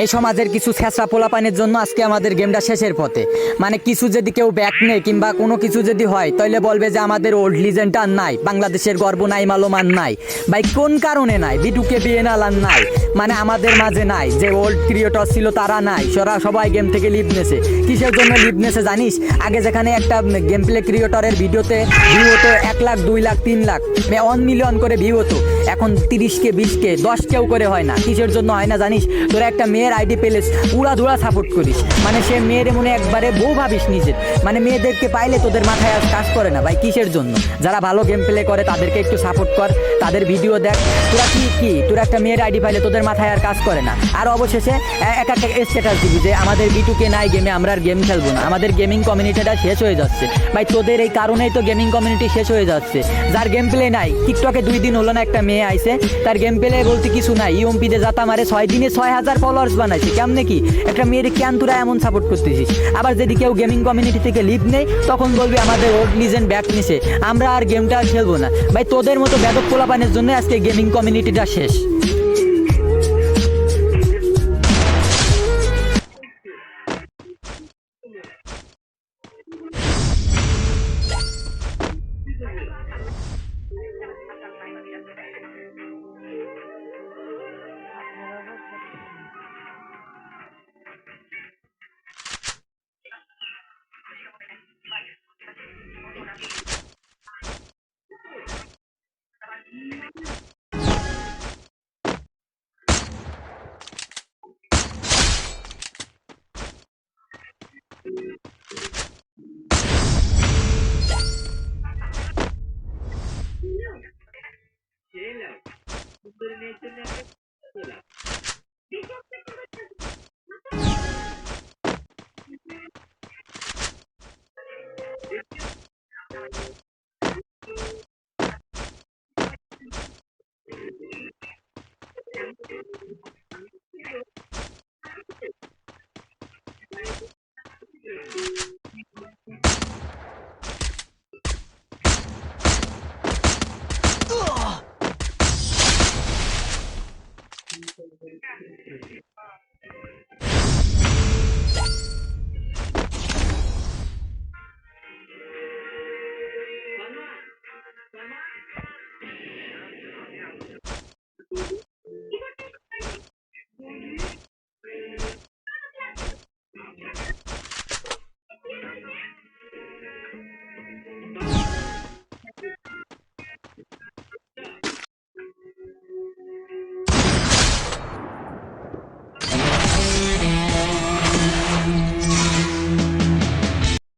এই সমাজের কিছু ছেঁচড়া পোলাপানের জন্য আজকে আমাদের গেমটা শেষের পথে। মানে কিছু যদি কেউ ব্যাক নেই কিংবা কোনো কিছু যদি হয় তাহলে বলবে যে আমাদের ওল্ড লিজেন্ড আর নাই, বাংলাদেশের গর্ব নাই, মালোমান নাই। ভাই কোন কারণে নাই? বিটুকে বিএনএল আর নাই, মানে আমাদের মাঝে নাই। যে ওল্ড ক্রিয়েটর ছিল তারা নাই, সবাই গেম থেকে লিভ নেছে। কিসের জন্য লিভ নেছে জানিস? আগে যেখানে একটা গেম প্লে ক্রিয়েটরের ভিডিওতে ভিউ হতো 1 লাখ 2 লাখ 3 লাখ 1 মিলিয়ন করে ভিউ হতো, এখন 30কে 20কে 10কেও করে হয় না। কিসের জন্য হয় না জানিস? তোরা একটা মেয়ের আইডি পেলেস উড়াধুরা সাপোর্ট করিস, মানে সে মেয়ের মনে একবারে বউ ভাবিস নিজের, মানে মেয়েদেরকে পাইলে তোদের মাথায় আর কাজ করে না। ভাই কিসের জন্য? যারা ভালো গেম প্লে করে তাদেরকে একটু সাপোর্ট কর, তাদের ভিডিও দেখ। তোরা একটা মেয়ের আইডি পাইলে তোদের মাথায় আর কাজ করে না। আর অবশেষে একটা স্ট্যাটাস দিবি যে আমাদের বিটুকে নাই গেমে, আমরা আর গেম খেলবো না, আমাদের গেমিং কমিউনিটিটা শেষ হয়ে যাচ্ছে। ভাই তোদের এই কারণেই তো গেমিং কমিউনিটি শেষ হয়ে যাচ্ছে। যার গেম প্লে নাই, টিকটকে 2 দিন হলো না একটা মেয়ে আইছে, তার গেম প্লে বলতে কিছু নাই, ইউএমপিতে যাতা মারে 6 দিনে 6000 ফলোয়ার্স বানাইছে। কেমনে কি একটা মেয়ের কেন তোরা এমন সাপোর্ট করতেছিস? আবার যদি কেউ গেমিং কমিউনিটি থেকে লিভ নেই তখন বলবি আমাদের ওল্ড লিজেন্ড ব্যাক নিছে, আমরা আর গেমটা আর খেলবো না। ভাই তোদের মতো বেদক পোলাপানের জন্য আজকে গেমিং কমিউনিটিটা শেষ।